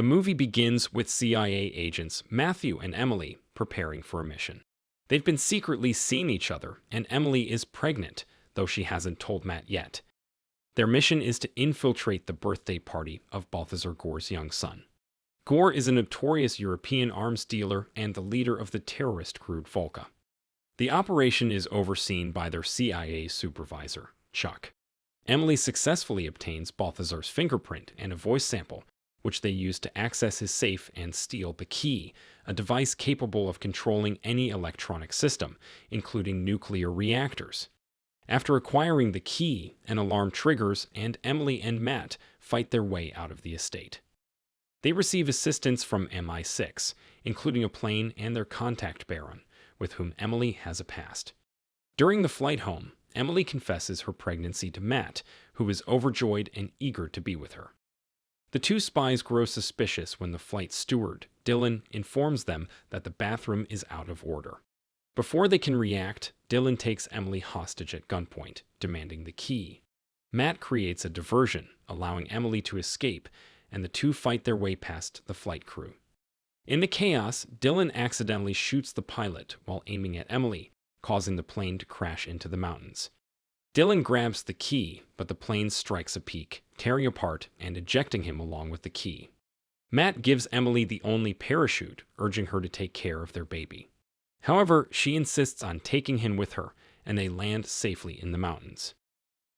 The movie begins with CIA agents Matthew and Emily preparing for a mission. They've been secretly seeing each other, and Emily is pregnant, though she hasn't told Matt yet. Their mission is to infiltrate the birthday party of Balthazar Gore's young son. Gore is a notorious European arms dealer and the leader of the terrorist group Fola. The operation is overseen by their CIA supervisor, Chuck. Emily successfully obtains Balthazar's fingerprint and a voice sample, which they use to access his safe and steal the key, a device capable of controlling any electronic system, including nuclear reactors. After acquiring the key, an alarm triggers, and Emily and Matt fight their way out of the estate. They receive assistance from MI6, including a plane and their contact Baron, with whom Emily has a past. During the flight home, Emily confesses her pregnancy to Matt, who is overjoyed and eager to be with her. The two spies grow suspicious when the flight steward, Dylan, informs them that the bathroom is out of order. Before they can react, Dylan takes Emily hostage at gunpoint, demanding the key. Matt creates a diversion, allowing Emily to escape, and the two fight their way past the flight crew. In the chaos, Dylan accidentally shoots the pilot while aiming at Emily, causing the plane to crash into the mountains. Dylan grabs the key, but the plane strikes a peak, tearing apart and ejecting him along with the key. Matt gives Emily the only parachute, urging her to take care of their baby. However, she insists on taking him with her, and they land safely in the mountains.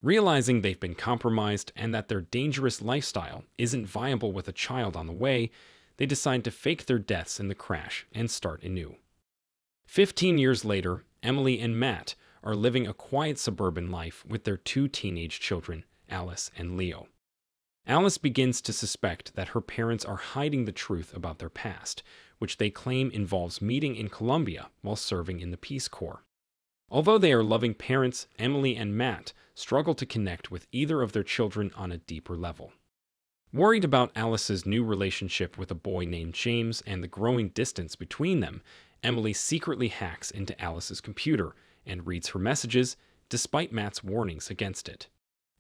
Realizing they've been compromised and that their dangerous lifestyle isn't viable with a child on the way, they decide to fake their deaths in the crash and start anew. 15 years later, Emily and Matt are living a quiet suburban life with their two teenage children, Alice and Leo. Alice begins to suspect that her parents are hiding the truth about their past, which they claim involves meeting in Colombia while serving in the Peace Corps. Although they are loving parents, Emily and Matt struggle to connect with either of their children on a deeper level. Worried about Alice's new relationship with a boy named James and the growing distance between them, Emily secretly hacks into Alice's computer and reads her messages, despite Matt's warnings against it.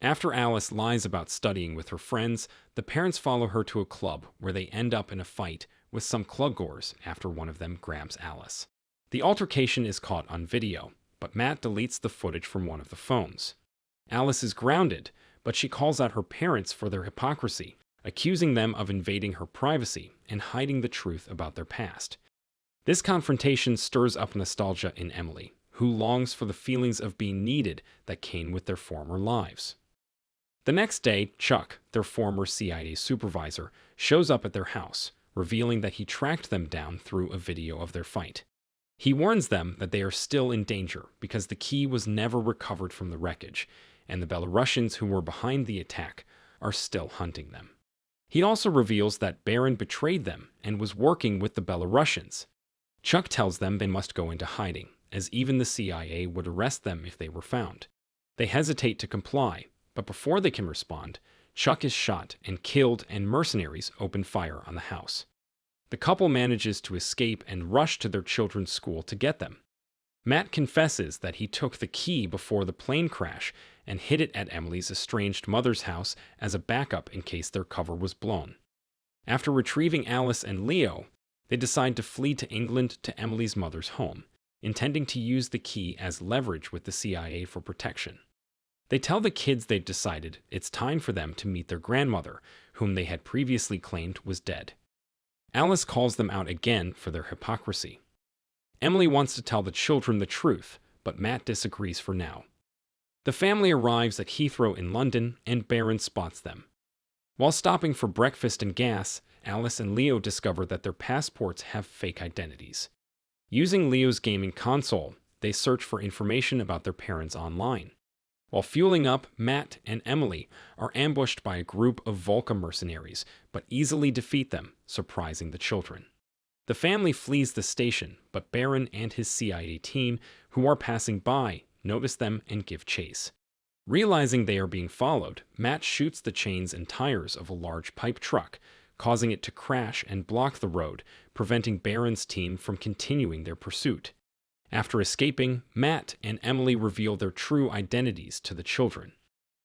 After Alice lies about studying with her friends, the parents follow her to a club where they end up in a fight with some club-goers after one of them grabs Alice. The altercation is caught on video, but Matt deletes the footage from one of the phones. Alice is grounded, but she calls out her parents for their hypocrisy, accusing them of invading her privacy and hiding the truth about their past. This confrontation stirs up nostalgia in Emily, who longs for the feelings of being needed that came with their former lives. The next day, Chuck, their former CIA supervisor, shows up at their house, revealing that he tracked them down through a video of their fight. He warns them that they are still in danger because the key was never recovered from the wreckage, and the Belarusians who were behind the attack are still hunting them. He also reveals that Baron betrayed them and was working with the Belarusians. Chuck tells them they must go into hiding, as even the CIA would arrest them if they were found. They hesitate to comply, but before they can respond, Chuck is shot and killed and mercenaries open fire on the house. The couple manages to escape and rush to their children's school to get them. Matt confesses that he took the key before the plane crash and hid it at Emily's estranged mother's house as a backup in case their cover was blown. After retrieving Alice and Leo, they decide to flee to England to Emily's mother's home, intending to use the key as leverage with the CIA for protection. They tell the kids they've decided it's time for them to meet their grandmother, whom they had previously claimed was dead. Alice calls them out again for their hypocrisy. Emily wants to tell the children the truth, but Matt disagrees for now. The family arrives at Heathrow in London, and Baron spots them. While stopping for breakfast and gas, Alice and Leo discover that their passports have fake identities. Using Leo's gaming console, they search for information about their parents online. While fueling up, Matt and Emily are ambushed by a group of Volca mercenaries, but easily defeat them, surprising the children. The family flees the station, but Baron and his CIA team, who are passing by, notice them and give chase. Realizing they are being followed, Matt shoots the chains and tires of a large pipe truck, causing it to crash and block the road, preventing Baron's team from continuing their pursuit. After escaping, Matt and Emily reveal their true identities to the children.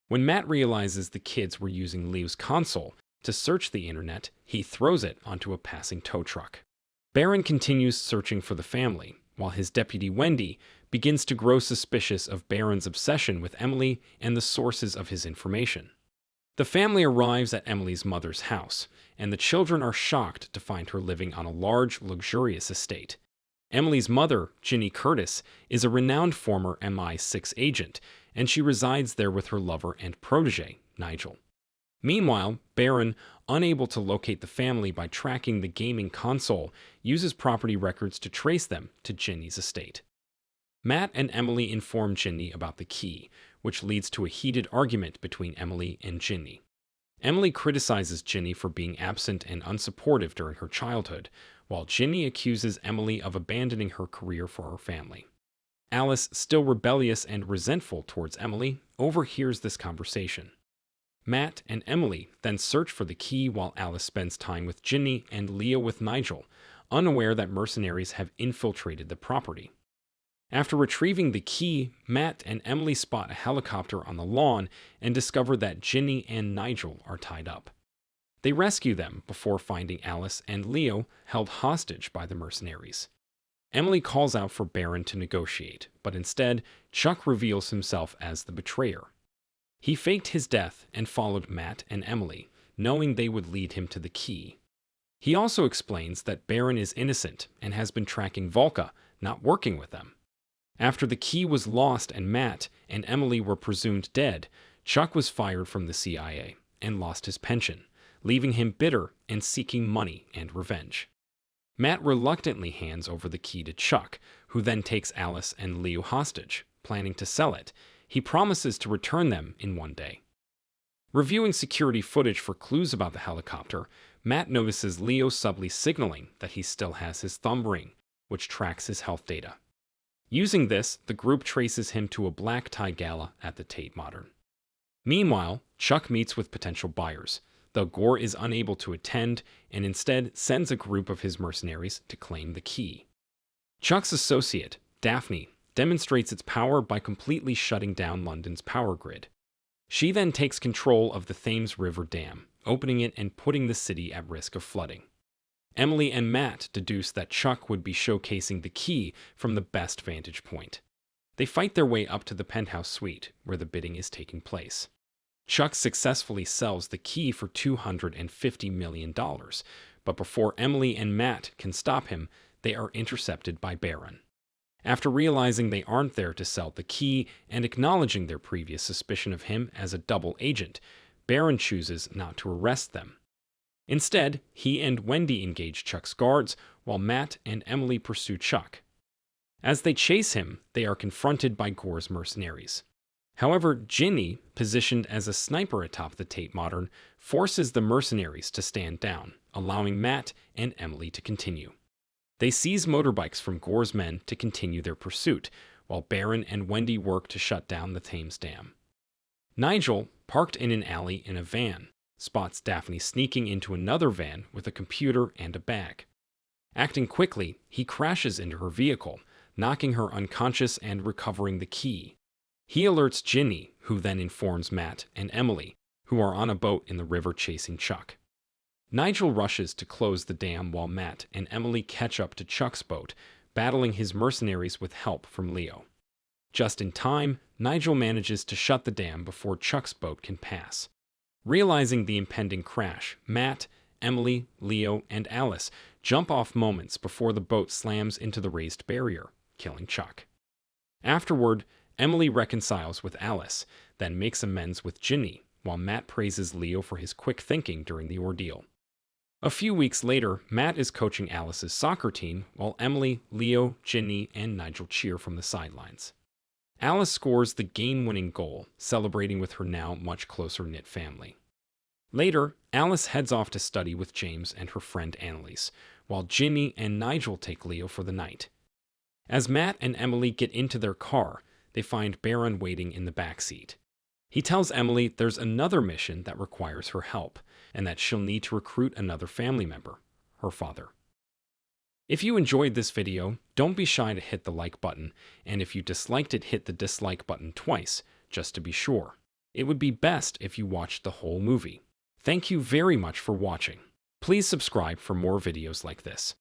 When Matt realizes the kids were using Leo's console, To search the internet, he throws it onto a passing tow truck. Baron continues searching for the family, while his deputy Wendy begins to grow suspicious of Baron's obsession with Emily and the sources of his information. The family arrives at Emily's mother's house, and the children are shocked to find her living on a large, luxurious estate. Emily's mother, Ginny Curtis, is a renowned former MI6 agent, and she resides there with her lover and protege, Nigel. Meanwhile, Baron, unable to locate the family by tracking the gaming console, uses property records to trace them to Ginny's estate. Matt and Emily inform Ginny about the key, which leads to a heated argument between Emily and Ginny. Emily criticizes Ginny for being absent and unsupportive during her childhood, while Ginny accuses Emily of abandoning her career for her family. Alice, still rebellious and resentful towards Emily, overhears this conversation. Matt and Emily then search for the key while Alice spends time with Ginny and Leo with Nigel, unaware that mercenaries have infiltrated the property. After retrieving the key, Matt and Emily spot a helicopter on the lawn and discover that Ginny and Nigel are tied up. They rescue them before finding Alice and Leo held hostage by the mercenaries. Emily calls out for Baron to negotiate, but instead, Chuck reveals himself as the betrayer. He faked his death and followed Matt and Emily, knowing they would lead him to the key. He also explains that Baron is innocent and has been tracking Volka, not working with them. After the key was lost and Matt and Emily were presumed dead, Chuck was fired from the CIA and lost his pension, leaving him bitter and seeking money and revenge. Matt reluctantly hands over the key to Chuck, who then takes Alice and Leo hostage, planning to sell it. He promises to return them in one day. Reviewing security footage for clues about the helicopter, Matt notices Leo subtly signaling that he still has his thumb ring, which tracks his health data. Using this, the group traces him to a black tie gala at the Tate Modern. Meanwhile, Chuck meets with potential buyers, though Gore is unable to attend and instead sends a group of his mercenaries to claim the key. Chuck's associate, Daphne, demonstrates its power by completely shutting down London's power grid. She then takes control of the Thames River Dam, opening it and putting the city at risk of flooding. Emily and Matt deduce that Chuck would be showcasing the key from the best vantage point. They fight their way up to the penthouse suite, where the bidding is taking place. Chuck successfully sells the key for $250 million, but before Emily and Matt can stop him, they are intercepted by Baron. After realizing they aren't there to sell the key and acknowledging their previous suspicion of him as a double agent, Baron chooses not to arrest them. Instead, he and Wendy engage Chuck's guards, while Matt and Emily pursue Chuck. As they chase him, they are confronted by Gore's mercenaries. However, Ginny, positioned as a sniper atop the Tate Modern, forces the mercenaries to stand down, allowing Matt and Emily to continue. They seize motorbikes from Gore's men to continue their pursuit, while Baron and Wendy work to shut down the Thames Dam. Nigel, parked in an alley in a van, spots Daphne sneaking into another van with a computer and a bag. Acting quickly, he crashes into her vehicle, knocking her unconscious and recovering the key. He alerts Ginny, who then informs Matt and Emily, who are on a boat in the river chasing Chuck. Nigel rushes to close the dam while Matt and Emily catch up to Chuck's boat, battling his mercenaries with help from Leo. Just in time, Nigel manages to shut the dam before Chuck's boat can pass. Realizing the impending crash, Matt, Emily, Leo, and Alice jump off moments before the boat slams into the raised barrier, killing Chuck. Afterward, Emily reconciles with Alice, then makes amends with Ginny, while Matt praises Leo for his quick thinking during the ordeal. A few weeks later, Matt is coaching Alice's soccer team, while Emily, Leo, Ginny, and Nigel cheer from the sidelines. Alice scores the game-winning goal, celebrating with her now much closer-knit family. Later, Alice heads off to study with James and her friend Annalise, while Ginny and Nigel take Leo for the night. As Matt and Emily get into their car, they find Baron waiting in the back seat. He tells Emily there's another mission that requires her help, and that she'll need to recruit another family member, her father. If you enjoyed this video, don't be shy to hit the like button, and if you disliked it, hit the dislike button twice, just to be sure. It would be best if you watched the whole movie. Thank you very much for watching. Please subscribe for more videos like this.